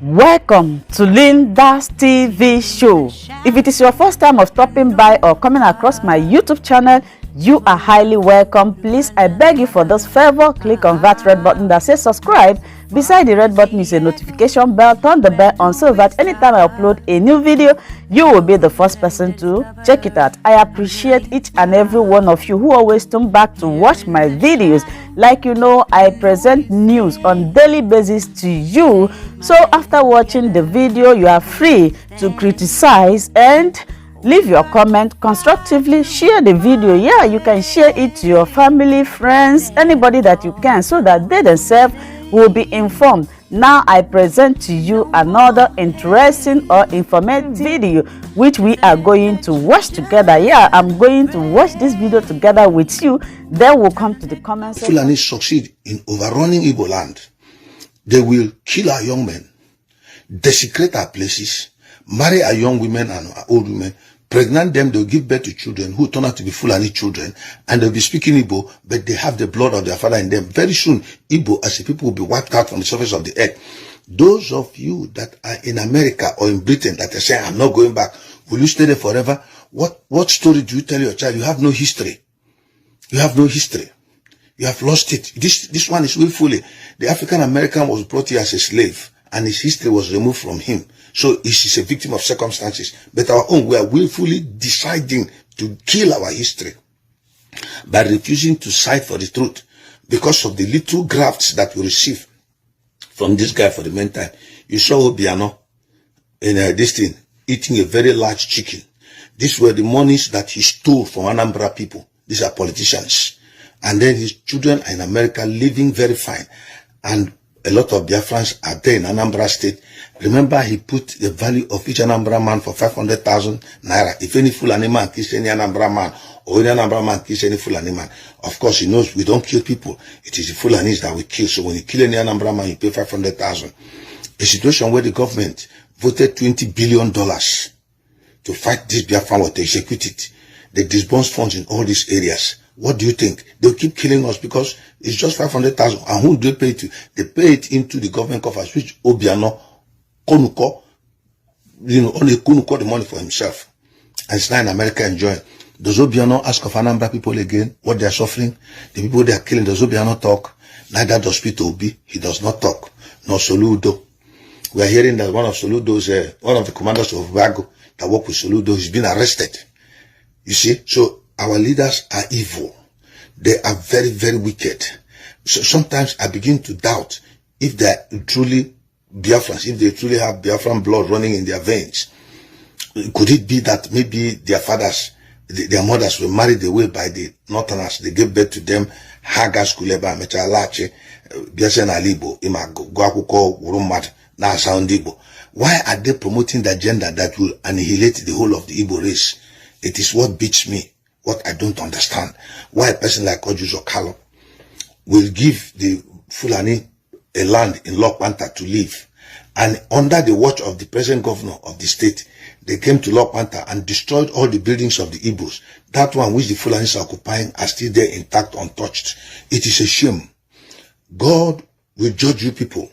Welcome to Linda's TV show. If it is your first time of stopping by or coming across my YouTube channel, you are highly welcome. Please, I beg you for this favor, click on that red button that says subscribe. Beside the red button is a notification bell. Turn the bell on so that anytime I upload a new video, you will be the first person to check it out. I appreciate each and every one of you who always come back to watch my videos. Like you know, I present news on daily basis to you. So after watching the video, you are free to criticize and leave your comment constructively. Share the video. Yeah, you can share it to your family, friends, anybody that you can, so that they themselves will be informed. Now I present to you another interesting or informative video which we are going to watch together. Yeah, I'm going to watch this video together with you. Then we'll come to the comments. Fulani succeed in overrunning Igbo land. They will kill our young men, desecrate our places, marry our young women and our old women, pregnant them. They'll give birth to children who turn out to be Fulani children, and they'll be speaking Igbo, but they have the blood of their father in them. Very soon, Igbo as a people will be wiped out from the surface of the earth. Those of you that are in America or in Britain that are saying, I'm not going back, will you stay there forever? What story do you tell your child? You have no history. You have no history. You have lost it. This one is willfully. The African American was brought here as a slave, and his history was removed from him. So he's a victim of circumstances. But our own, we are willfully deciding to kill our history by refusing to side for the truth because of the little grafts that we receive from this guy for the meantime. You saw Obiano in this thing, eating a very large chicken. These were the monies that he stole from Anambra people. These are politicians. And then his children are in America living very fine. And a lot of Biafrans are there in Anambra State. Remember, he put the value of each Anambra man for 500,000 naira. If any Fulani man kills any Anambra man, or any Anambra man kills any Fulani man, of course he knows we don't kill people. It is the Fulanis that we kill. So when you kill any Anambra man, you pay 500,000. A situation where the government voted $20 billion to fight this Biafran war, to execute it. They disburse funds in all these areas. What do you think? They'll keep killing us because it's just 500,000. And who do they pay it to? They pay it into the government coffers, which Obiano, Konuko, only Konuko the money for himself. And it's now in America enjoying. Does Obiano ask of Anambra people again what they are suffering? The people they are killing, does Obiano talk? Neither does Peter Obi. He does not talk. Nor Soludo. We are hearing that one of Soludo's, one of the commanders of Vago that work with Soludo, has been arrested. You see? So our leaders are evil. They are very, very wicked. So sometimes I begin to doubt if they are truly Biafrans, if they truly have Biafran blood running in their veins. Could it be that maybe their fathers, their mothers were married away by the Northerners? They gave birth to them, Hagas, Kuleba, Mechalache, Biasen Alibo, Imago, Guakuko, Urumad, Na Soundibo. Why are they promoting the agenda that will annihilate the whole of the Igbo race? It is what beats me. What I don't understand. Why a person like Ojus Okalo will give the Fulani a land in Lokpanta to live. And under the watch of the present governor of the state, they came to Lokpanta and destroyed all the buildings of the Igbos. That one which the Fulanis are occupying are still there intact, untouched. It is a shame. God will judge you people.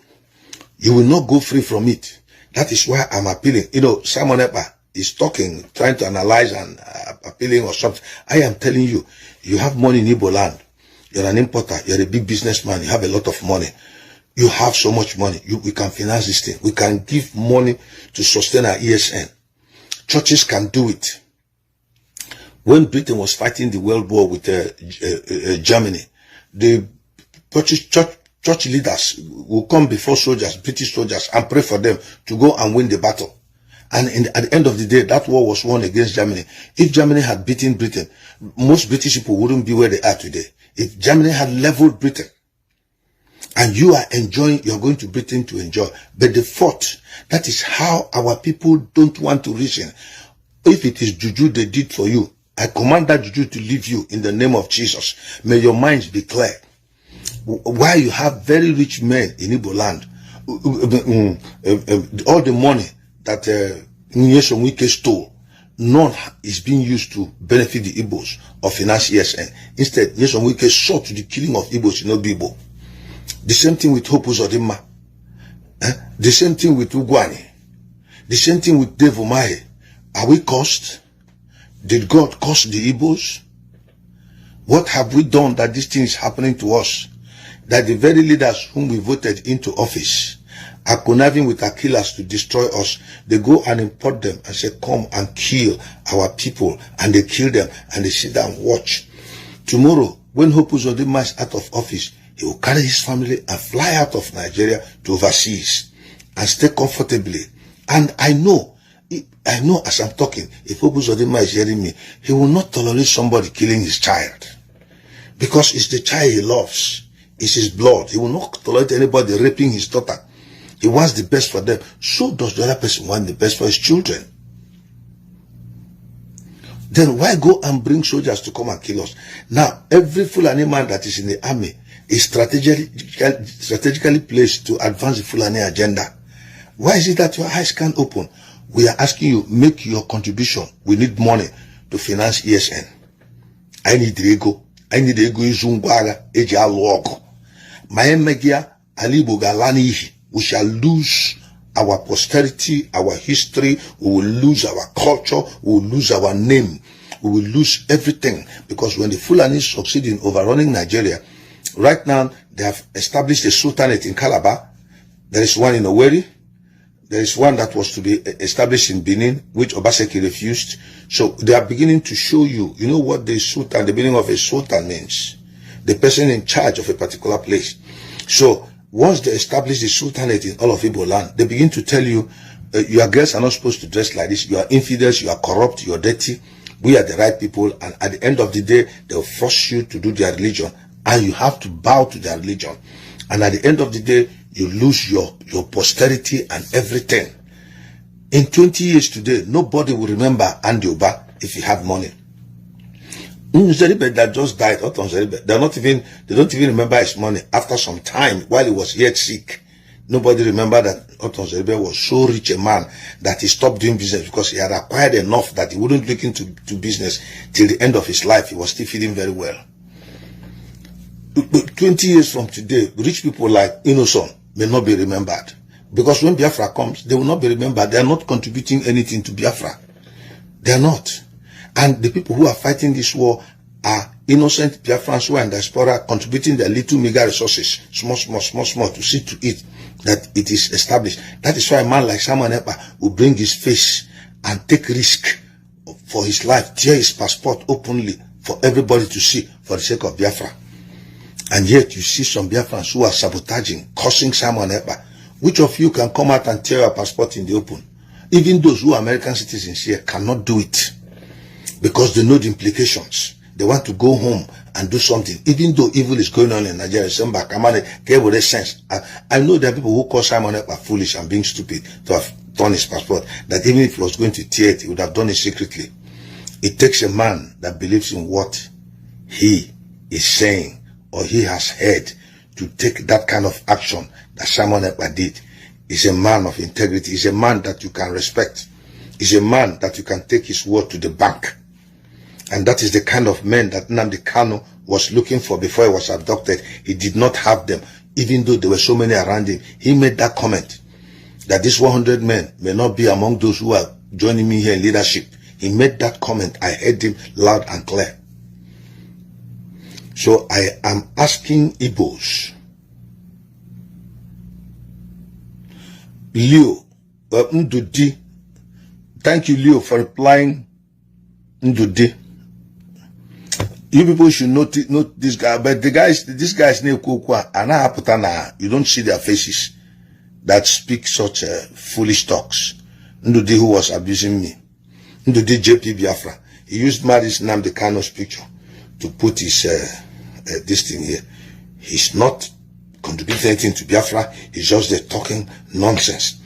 You will not go free from it. That is why I'm appealing. Simon Ekpa is talking, trying to analyze and appealing or something. I am telling you, you have money in Igbo land. You're an importer. You're a big businessman. You have a lot of money. You have so much money. We can finance this thing. We can give money to sustain our ESN. Churches can do it. When Britain was fighting the World War with Germany, the church leaders will come before soldiers, British soldiers, and pray for them to go and win the battle. And at the end of the day, that war was won against Germany. If Germany had beaten Britain, most British people wouldn't be where they are today. If Germany had leveled Britain, and you are enjoying, you're going to Britain to enjoy. But the fought, that is how our people don't want to reason. If it is juju they did for you, I command that juju to leave you in the name of Jesus. May your minds be clear. While you have very rich men in Igbo land, all the money that Nyesom Wike stole, none is being used to benefit the Igbos or finance ESN. Instead, Nyesom Wike sought to the killing of Igbos in Obibo. The same thing with Hope Uzodimma. The same thing with Ugwani. The same thing with Dave Umahi. Are we cursed? Did God curse the Igbos? What have we done that this thing is happening to us? That the very leaders whom we voted into office are conniving with our killers to destroy us. They go and import them and say, come and kill our people. And they kill them and they sit down and watch. Tomorrow, when Hope Uzodinma is out of office, he will carry his family and fly out of Nigeria to overseas and stay comfortably. And I know as I'm talking, if Hope Uzodinma is hearing me, he will not tolerate somebody killing his child. Because it's the child he loves. It's his blood. He will not tolerate anybody raping his daughter. He wants the best for them. So does the other person want the best for his children. Then why go and bring soldiers to come and kill us? Now, every Fulani man that is in the army is strategically placed to advance the Fulani agenda. Why is it that your eyes can't open? We are asking you, make your contribution. We need money to finance ESN. I need the ego. I need the ego izungwaga eji aluogo. Maemegia alibo galanihi. We shall lose our posterity, our history. We will lose our culture. We will lose our name. We will lose everything. Because when the Fulani succeed in overrunning Nigeria, right now they have established a sultanate in Calabar. There is one in Owerri. There is one that was to be established in Benin, which Obaseki refused. So they are beginning to show you, you know what the sultan, the meaning of a sultan means. The person in charge of a particular place. So once they establish the sultanate in all of Igbo land, they begin to tell you, your girls are not supposed to dress like this. You are infidels, you are corrupt, you are dirty. We are the right people. And at the end of the day, they'll force you to do their religion. And you have to bow to their religion. And at the end of the day, you lose your posterity and everything. In 20 years today, nobody will remember Andy Oba if he had money. Nzeribe that just died, they don't even remember his money after some time while he was yet sick. Nobody remember that Oton Zeribe was so rich a man that he stopped doing business because he had acquired enough that he wouldn't look into business till the end of his life. He was still feeling very well. 20 years from today, rich people like Innocent may not be remembered. Because when Biafra comes, they will not be remembered. They are not contributing anything to Biafra. They are not. And the people who are fighting this war are innocent Biafrans who are in Diaspora, contributing their little meager resources, small, to see to it that it is established. That is why a man like Samuel Ekpa will bring his face and take risk for his life, tear his passport openly for everybody to see for the sake of Biafra. And yet you see some Biafrans who are sabotaging, cursing Simon Ekpa. Which of you can come out and tear your passport in the open? Even those who are American citizens here cannot do it. Because they know the implications. They want to go home and do something. Even though evil is going on in Nigeria, I know there are people who call Simon Ekpa foolish and being stupid to have torn his passport. That even if he was going to tear it, he would have done it secretly. It takes a man that believes in what he is saying or he has heard to take that kind of action that Simon Ekpa did. Is a man of integrity. Is a man that you can respect. Is a man that you can take his word to the bank. And that is the kind of men that Nnamdi Kanu was looking for before he was abducted. He did not have them, even though there were so many around him. He made that comment that these 100 men may not be among those who are joining me here in leadership. He made that comment. I heard him loud and clear. So I am asking Igbos, Leo, Ndudi, thank you, Leo, for replying. Ndudi, you people should note this guy, but this guy's name Kukwa, and you don't see their faces that speak such foolish talks. Ndudi, who was abusing me, Ndudi JP Biafra, he used Maris Nnamdi Kanu's picture to put his this thing here. He's not contributing anything to Biafra. He's just there talking nonsense.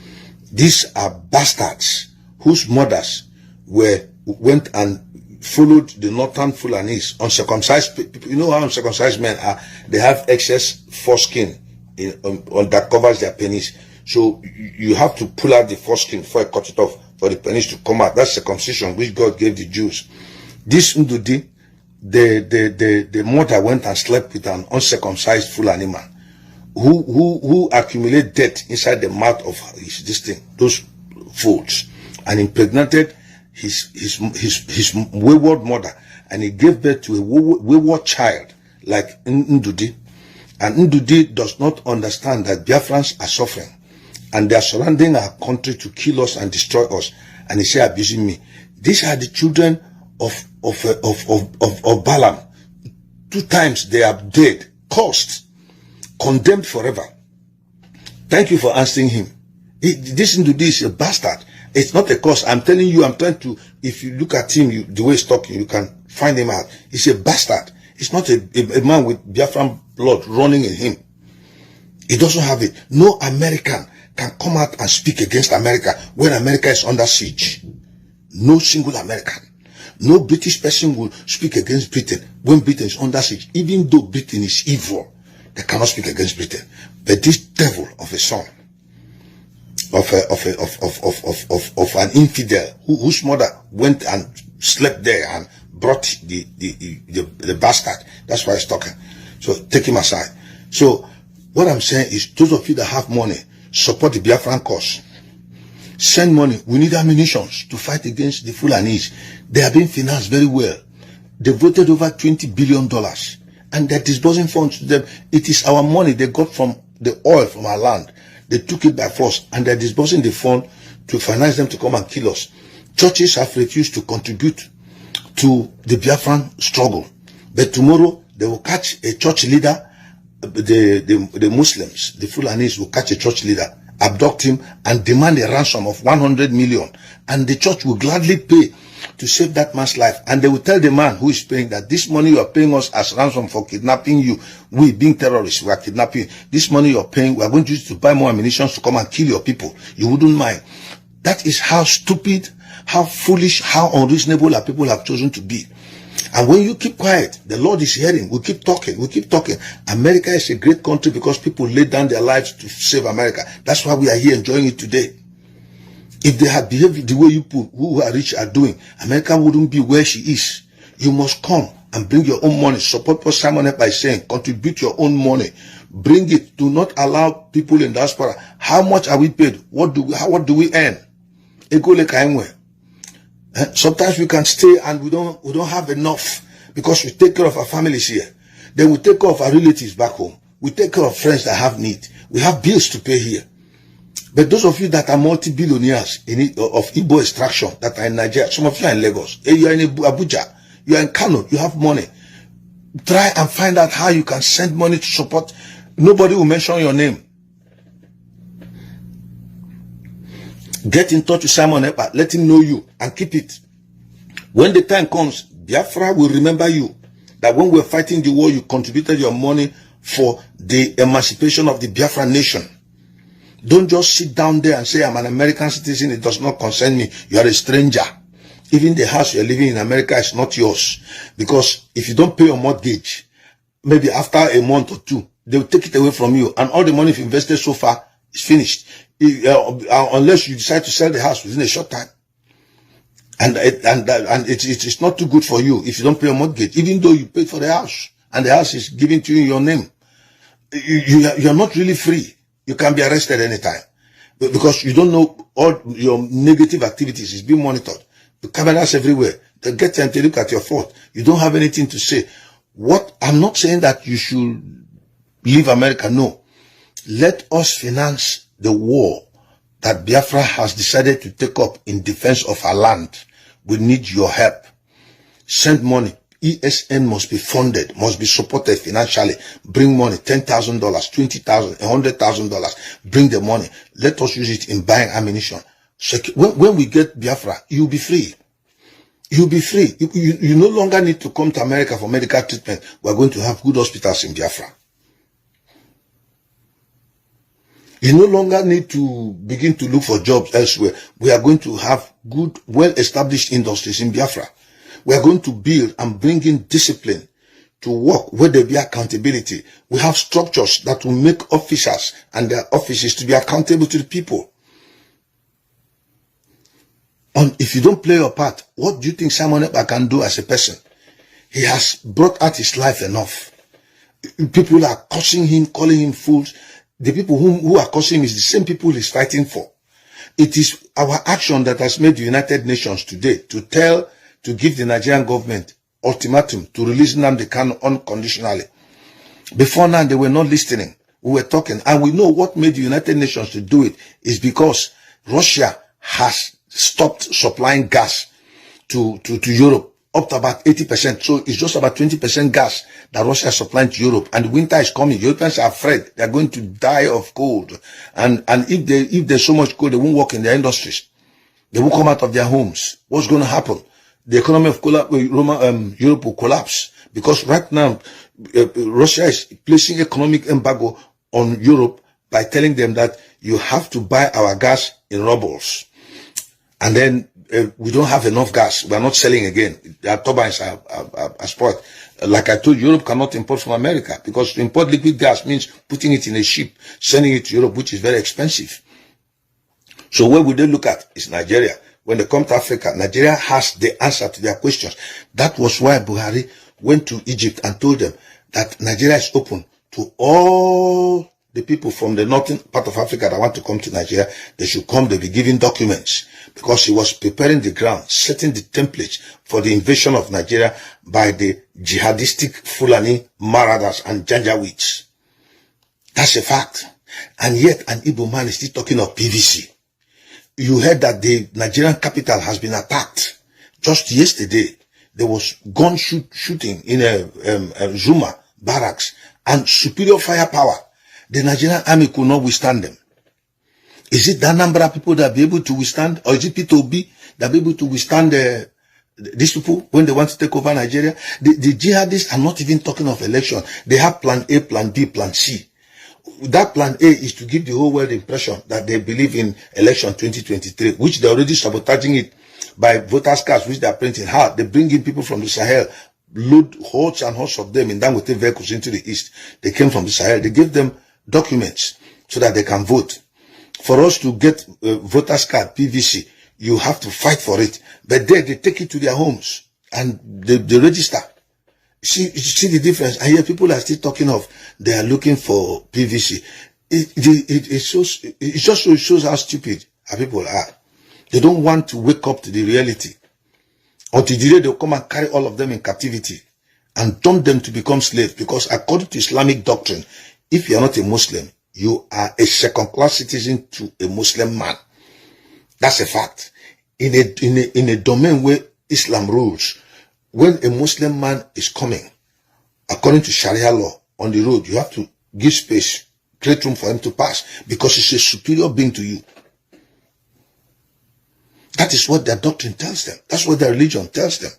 These are bastards whose mothers went and followed the northern Fulanis, uncircumcised people. You know how uncircumcised men are? They have excess foreskin that covers their penis. So you have to pull out the foreskin before you cut it off for the penis to come out. That's circumcision which God gave the Jews. This Ndudi, the mother went and slept with an uncircumcised Fulani man. who accumulate debt inside the mouth of this thing, those folds, and impregnated his wayward mother, and he gave birth to a wayward child like Ndudi. And Ndudi does not understand that Biafrans are suffering, and they are surrounding our country to kill us and destroy us, and he said, abusing me. These are the children of Balaam. 2 times they are dead, cursed, condemned forever. Thank you for answering him. This Ndudi is a bastard. It's not a curse. I'm telling you, I'm trying to, if you look at him, the way he's talking, you can find him out. He's a bastard. He's not a man with Biafran blood running in him. He doesn't have it. No American can come out and speak against America when America is under siege. No single American. No British person will speak against Britain when Britain is under siege. Even though Britain is evil, they cannot speak against Britain. But this devil of a son, of an infidel whose mother went and slept there and brought the bastard. That's why he's talking. So take him aside. So what I'm saying is, those of you that have money, support the Biafran cause. Send money. We need ammunition to fight against the Fulanis. They are being financed very well. They voted over $20 billion, and they're disbursing funds to them. It is our money they got from the oil from our land. They took it by force, and they're disbursing the fund to finance them to come and kill us. Churches have refused to contribute to the Biafran struggle. But tomorrow, they will catch a church leader, the Muslims, the Fulanis will catch a church leader, abduct him, and demand a ransom of 100 million. And the church will gladly pay to save that man's life. And they will tell the man who is paying that this money you are paying us as ransom for kidnapping you, we being terrorists, we are kidnapping you. This money you are paying, we are going to use it to buy more ammunition to come and kill your people. You wouldn't mind. That is how stupid, how foolish, how unreasonable our people have chosen to be. And when you keep quiet, the Lord is hearing. We keep talking. We keep talking. America is a great country because people laid down their lives to save America. That's why we are here enjoying it today. If they had behaved the way you people who are rich are doing, America wouldn't be where she is. You must come and bring your own money. Support what Simon by saying, contribute your own money. Bring it. Do not allow people in diaspora. How much are we paid? What do we earn? Sometimes we can stay and we don't have enough because we take care of our families here. Then we take care of our relatives back home. We take care of friends that have need. We have bills to pay here. But those of you that are multi-billionaires of Igbo extraction that are in Nigeria, some of you are in Lagos, you are in Abuja, you are in Kano, you have money. Try and find out how you can send money to support. Nobody will mention your name. Get in touch with Simon Ekpa, let him know you and keep it. When the time comes, Biafra will remember you. That when we were fighting the war, you contributed your money for the emancipation of the Biafra nation. Don't just sit down there and say, I'm an American citizen, it does not concern me. You are a stranger. Even the house you're living in America is not yours. Because if you don't pay your mortgage, maybe after a month or two, they will take it away from you. And all the money you've invested so far is finished. Unless you decide to sell the house within a short time. And it's not too good for you if you don't pay your mortgage, even though you paid for the house and the house is given to you in your name. You're not really free. You can be arrested anytime because you don't know all your negative activities is being monitored. The cameras everywhere. They get them to look at your phone. You don't have anything to say. I'm not saying that you should leave America. No. Let us finance the war that Biafra has decided to take up in defense of our land. We need your help. Send money. ESN must be funded, must be supported financially. Bring money, $10,000, $20,000, $100,000. Bring the money. Let us use it in buying ammunition. So when we get Biafra, you'll be free. You'll be free. You no longer need to come to America for medical treatment. We're going to have good hospitals in Biafra. You no longer need to begin to look for jobs elsewhere. We are going to have good, well-established industries in Biafra. We are going to build and bring in discipline to work where there be accountability. We have structures that will make officers and their offices to be accountable to the people. And if you don't play your part, what do you think Simon Ekpa can do as a person? He has brought out his life enough. People are cursing him, calling him fools. The people who are cursing him is the same people he's fighting for. It is our action that has made the United Nations today to give the Nigerian government ultimatum to release Nnamdi Kanu unconditionally. Before now, they were not listening. We were talking, and we know what made the United Nations to do it is because Russia has stopped supplying gas to Europe up to about 80%. So it's just about 20% gas that Russia is supplying to Europe. And the winter is coming. Europeans are afraid they are going to die of cold. And if there's so much cold, they won't work in their industries. They won't come out of their homes. What's going to happen? The economy of Europe will collapse, because right now Russia is placing economic embargo on Europe by telling them that you have to buy our gas in rubles. And then we don't have enough gas. We are not selling again. Their turbines are spoiled. Like I told you, Europe cannot import from America, because to import liquid gas means putting it in a ship, sending it to Europe, which is very expensive. So where would they look at? It's Nigeria. When they come to Africa, Nigeria has the answer to their questions. That was why Buhari went to Egypt and told them that Nigeria is open to all the people from the northern part of Africa that want to come to Nigeria. They should come, they'll be given documents, because he was preparing the ground, setting the template for the invasion of Nigeria by the jihadistic Fulani marauders and Janjaweeds. That's a fact. And yet an Igbo man is still talking of PVC. You heard that the Nigerian capital has been attacked. Just yesterday, there was gun shooting in a Zuma barracks, and superior firepower. The Nigerian army could not withstand them. Is it that number of people that be able to withstand, or is it P2B that be able to withstand these people when they want to take over Nigeria? The jihadists are not even talking of election. They have plan A, plan B, plan C. That plan A is to give the whole world the impression that they believe in election 2023, which they're already sabotaging it by voters' cards, which they are printing hard. They bring in people from the Sahel, load hordes and hordes of them in Dangote vehicles into the east. They came from the Sahel. They gave them documents so that they can vote. For us to get voters' card, PVC, you have to fight for it. But they take it to their homes and they register. See the difference. And here people are still talking of they are looking for PVC. It shows how stupid our people are. They don't want to wake up to the reality. Until the day they'll come and carry all of them in captivity and dump them to become slaves. Because according to Islamic doctrine, if you are not a Muslim, you are a second-class citizen to a Muslim man. That's a fact. In a domain where Islam rules, when a Muslim man is coming, according to Sharia law, on the road, you have to give space, create room for him to pass, because he's a superior being to you. That is what their doctrine tells them. That's what their religion tells them.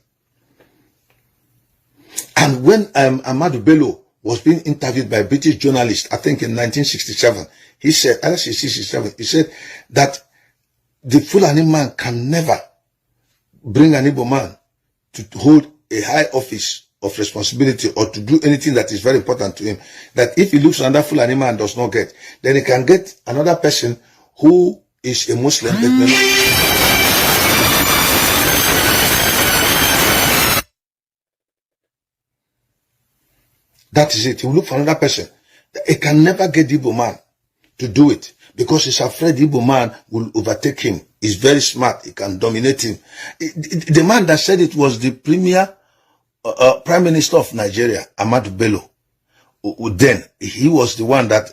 And when Ahmadu Bello was being interviewed by a British journalist, I think in 1967, he said, he said that the Fulani man can never bring an Igbo man to hold a high office of responsibility or to do anything that is very important to him. That if he looks another Fulani man does not get, then he can get another person who is a Muslim. That is it. He will look for another person. He can never get the Igbo man to do it, because he's afraid the Igbo man will overtake him. He's very smart. He can dominate him. The man that said it was the premier Prime Minister of Nigeria, Ahmadu Bello. Then he was the one that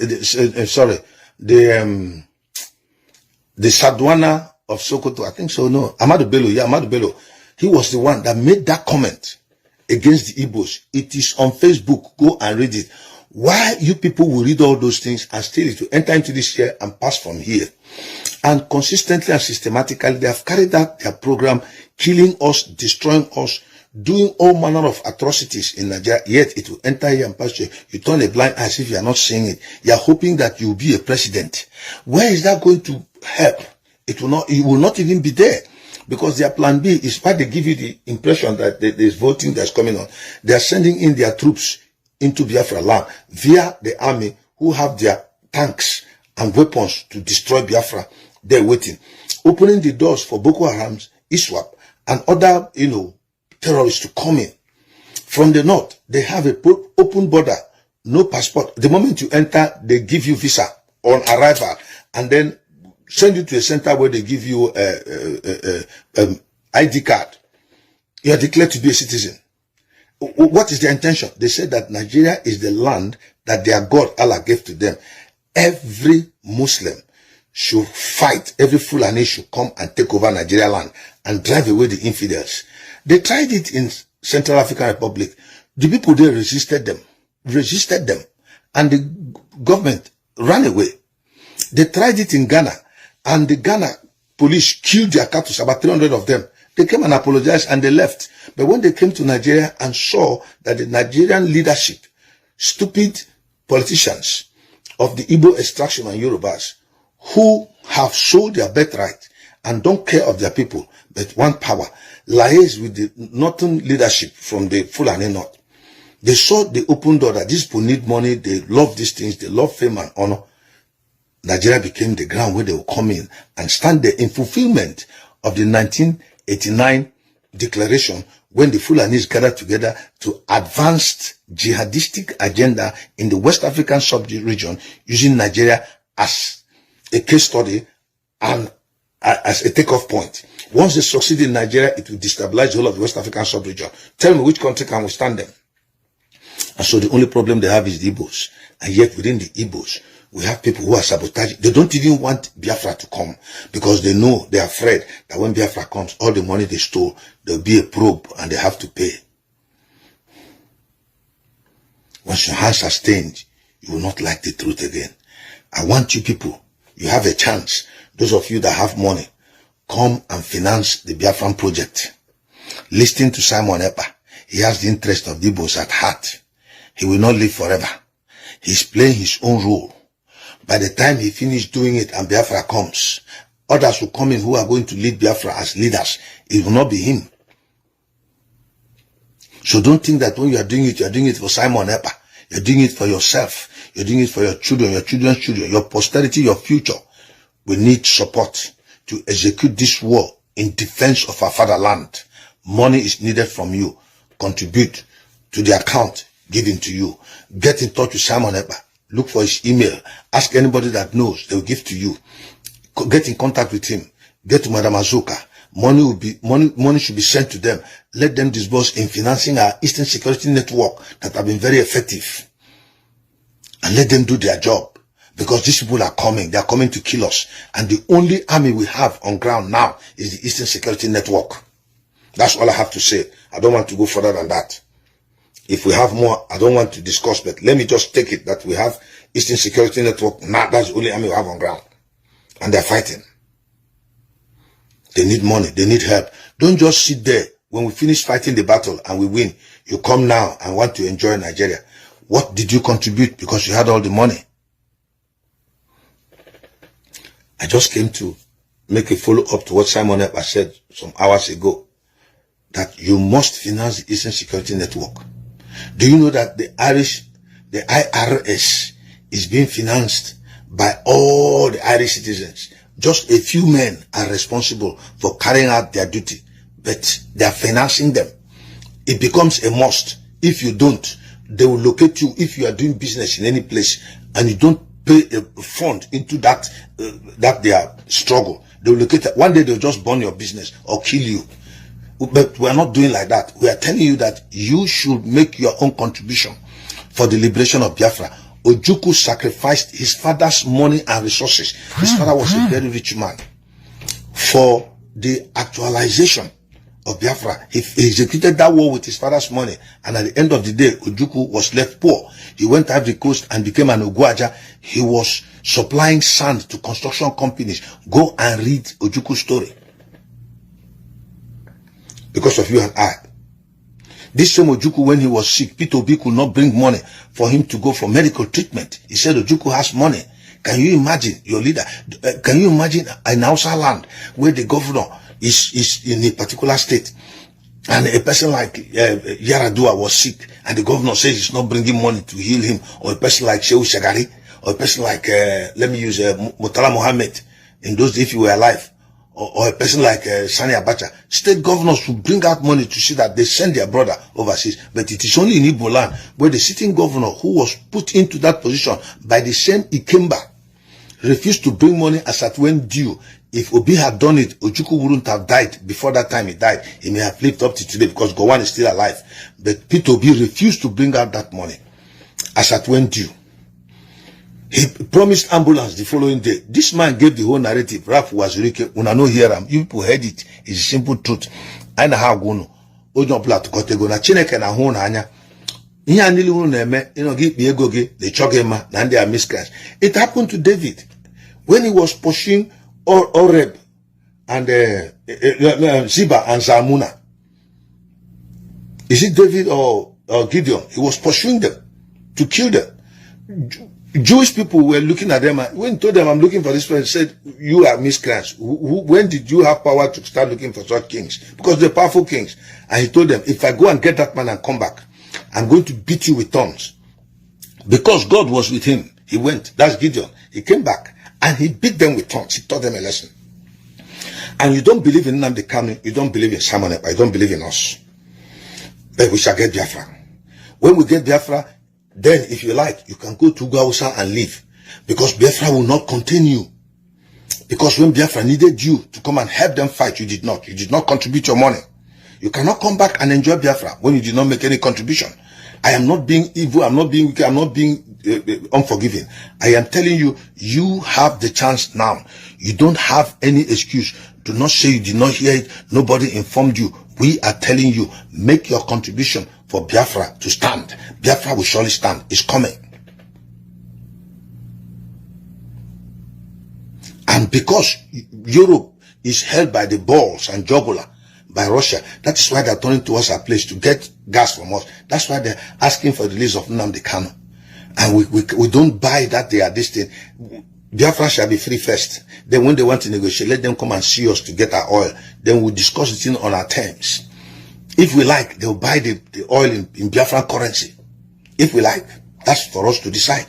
the Sadwana of Sokoto, I think so. No, Ahmadu Bello. Yeah, Ahmadu Bello. He was the one that made that comment against the Igbos. It is on Facebook. Go and read it. Why you people will read all those things and still to enter into this year and pass from here? And consistently and systematically, they have carried out their program, killing us, destroying us, doing all manner of atrocities in Nigeria. Yet it will enter here and pass here. You turn a blind eye as if you are not seeing it. You are hoping that you will be a president. Where is that going to help? It will not even be there. Because their plan B is why they give you the impression that there is voting that's coming on. They are sending in their troops into Biafra land via the army, who have their tanks and weapons to destroy Biafra. They're waiting. Opening the doors for Boko Haram's, ISWAP, and other, terrorists to come in. From the north, they have an open border no passport. The moment you enter, they give you visa on arrival, and then send you to a center where they give you ID card. You are declared to be a citizen. What is their intention? They said that Nigeria is the land that their God Allah gave to them. Every Muslim should fight. Every Fulani should come and take over Nigeria land and drive away the infidels. They tried it in Central African Republic. The people there resisted them, and the government ran away. They tried it in Ghana, and the Ghana police killed their cattle, about 300 of them. They came and apologized and they left. But when they came to Nigeria and saw that the Nigerian leadership, stupid politicians of the Igbo extraction and Yorubas, who have sold their birthright and don't care of their people, but want power, liaise with the northern leadership from the Fulani North. They saw the open door that these people need money, they love these things, they love fame and honor. Nigeria became the ground where they will come in and stand there in fulfillment of the 1989 declaration, when the Fulanis gathered together to advance jihadistic agenda in the West African sub-region, using Nigeria as a case study and as a takeoff point. Once they succeed in Nigeria, it will destabilize the whole of the West African sub-region. Tell me which country can withstand them? And so the only problem they have is the Igbos. And yet within the Igbos, we have people who are sabotaging. They don't even want Biafra to come, because they know, they are afraid that when Biafra comes, all the money they stole, there'll be a probe and they have to pay. Once your hands are stained, you will not like the truth again. I want you people, you have a chance. Those of you that have money, come and finance the Biafran project. Listen to Simon Ekpa. He has the interest of the Igbos at heart. He will not live forever. He's playing his own role. By the time he finishes doing it and Biafra comes, others will come in who are going to lead Biafra as leaders. It will not be him. So don't think that when you are doing it for Simon Ekpa. You're doing it for yourself. You're doing it for your children, your children's children, your posterity, your future. We need support to execute this war in defense of our fatherland. Money is needed from you. Contribute to the account given to you. Get in touch with Simon Ekpa. Look for his email. Ask anybody that knows. They will give to you. Get in contact with him. Get to Madam Azuka. Money should be sent to them. Let them disburse in financing our Eastern Security Network that have been very effective. And let them do their job. Because these people are coming. They are coming to kill us. And the only army we have on ground now is the Eastern Security Network. That's all I have to say. I don't want to go further than that. If we have more, I don't want to discuss, but let me just take it that we have Eastern Security Network. Now that's the only army we have on ground. And they're fighting. They need money. They need help. Don't just sit there. When we finish fighting the battle and we win, you come now and want to enjoy Nigeria. What did you contribute because you had all the money? I just came to make a follow-up to what Simon Ekpa said some hours ago, that you must finance the Eastern Security Network. Do you know that the IRS is being financed by all the Irish citizens? Just a few men are responsible for carrying out their duty, but they are financing them. It becomes a must. If you don't, they will locate you. If you are doing business in any place and you don't pay a fund into that their struggle, they will locate it. One day they'll just burn your business or kill you. But we are not doing like that. We are telling you that you should make your own contribution for the liberation of Biafra. Ojukwu sacrificed his father's money and resources. His father was a very rich man. For the actualization of Biafra, he executed that war with his father's money. And at the end of the day, Ojukwu was left poor. He went to Ivory Coast and became an Ogwaja. He was supplying sand to construction companies. Go and read Ojukwu's story. Because of you and I. This same Ojukwu, when he was sick, Peter Obi could not bring money for him to go for medical treatment. He said Ojukwu has money. Can you imagine your leader? Can you imagine an Hausa land where the governor is in a particular state, and a person like Yaradua was sick, and the governor says he's not bringing money to heal him, or a person like Shehu Shagari, or a person like, let me use Murtala Mohammed, in those days if you were alive, or a person like Sani Abacha, state governors will bring out money to see that they send their brother overseas. But it is only in Igbo land where the sitting governor who was put into that position by the same Ikemba refused to bring money as at when due. If Obi had done it, Ojukwu wouldn't have died before that time he died. He may have lived up to today because Gowon is still alive. But Peter Obi refused to bring out that money as at when due. He promised ambulance the following day. This man gave the whole narrative. Raf was Rike. Una no hear him. You people heard it. It's a simple truth. I know how go. Ojon plat kotego na Chineke na hu na anya. Ihe anili unu na-eme, give me ego gi, the chogema, na ndị are miscreants. It happened to David when he was pushing Oreb and Ziba and Zalmuna. Is it David or Gideon? He was pursuing them to kill them. Jewish people were looking at them, and when he told them, I'm looking for this person, said, you are miscreants. When did you have power to start looking for such kings? Because they're powerful kings. And he told them, if I go and get that man and come back, I'm going to beat you with thorns. Because God was with him, he went. That's Gideon. He came back and he beat them with thorns. He taught them a lesson. And you don't believe in Nnamdi Kanu, you don't believe in Simon Ekpa, you don't believe in us. But we shall get Biafra. When we get Biafra, then, if you like, you can go to Gausa and leave. Because Biafra will not contain you. Because when Biafra needed you to come and help them fight, you did not. You did not contribute your money. You cannot come back and enjoy Biafra when you did not make any contribution. I am not being evil, I'm not being wicked, I'm not being unforgiving. I am telling you, you have the chance now. You don't have any excuse. Do not say you did not hear it, nobody informed you. We are telling you, make your contribution for Biafra to stand. Biafra will surely stand. It's coming. And because Europe is held by the balls and jugular by Russia, that is why they're turning towards our place to get gas from us. That's why they're asking for the release of Nnamdi Kanu. And we don't buy that they are this thing. Biafra shall be free first. Then when they want to negotiate, let them come and see us to get our oil. Then we'll discuss the thing on our terms. If we like, they'll buy the oil in Biafran currency. If we like, that's for us to decide.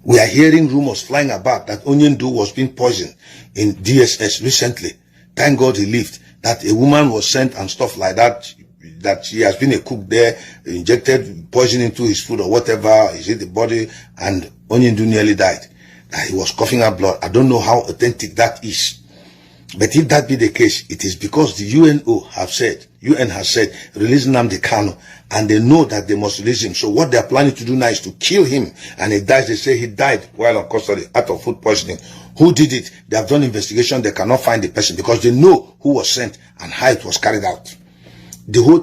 We are hearing rumors flying about that Onyendu was being poisoned in DSS recently. Thank God he lived. That a woman was sent and stuff like that, that she has been a cook there, injected poison into his food or whatever, is it the body, and Onyendu nearly died. That he was coughing up blood. I don't know how authentic that is. But if that be the case, it is because the UN has said, release Nnamdi Kanu, and they know that they must release him. So what they are planning to do now is to kill him, and he dies. They say he died while on custody out of food poisoning. Who did it? They have done investigation. They cannot find the person because they know who was sent and how it was carried out. The whole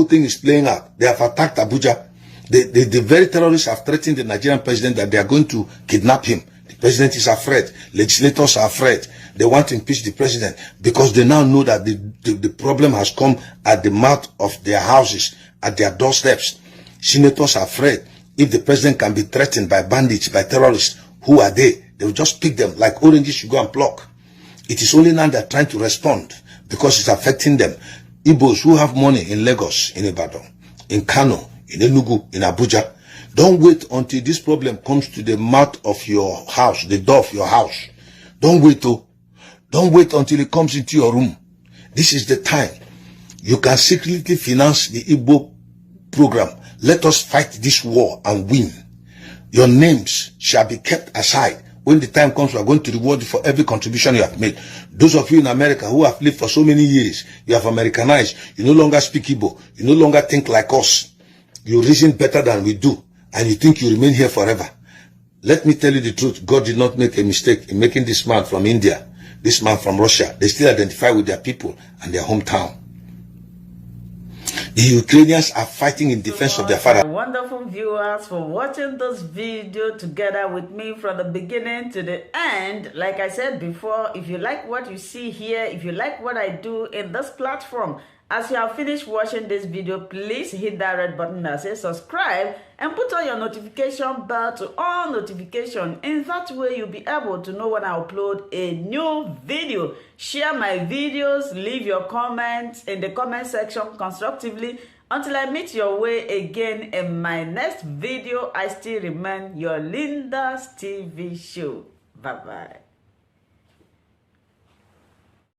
thing is playing out. They have attacked Abuja. The very terrorists have threatened the Nigerian president that they are going to kidnap him. The president is afraid. Legislators are afraid. They want to impeach the president because they now know that the problem has come at the mouth of their houses, at their doorsteps. Senators are afraid. If the president can be threatened by bandits, by terrorists, who are they? They will just pick them like oranges you go and pluck. It is only now they're trying to respond because it's affecting them. Igbos who have money in Lagos, in Ibadan, in Kano, in Enugu, in Abuja, don't wait until this problem comes to the mouth of your house, the door of your house. Don't wait, oh. Don't wait until it comes into your room. This is the time. You can secretly finance the Igbo program. Let us fight this war and win. Your names shall be kept aside. When the time comes, we are going to reward you for every contribution you have made. Those of you in America who have lived for so many years, you have Americanized. You no longer speak Igbo. You no longer think like us. You reason better than we do. And you think you remain here forever. Let me tell you the truth. God did not make a mistake in making this man from India, this man from Russia. They still identify with their people and their hometown. The Ukrainians are fighting in defense of their father. Wonderful viewers for watching this video together with me from the beginning to the end. Like I said before, if you like what you see here, if you like what I do in this platform, as you have finished watching this video, please hit that red button that says subscribe and put on your notification bell to all notification. In that way, you'll be able to know when I upload a new video. Share my videos, leave your comments in the comment section constructively. Until I meet your way again in my next video, I still remain your Linda's TV show. Bye-bye.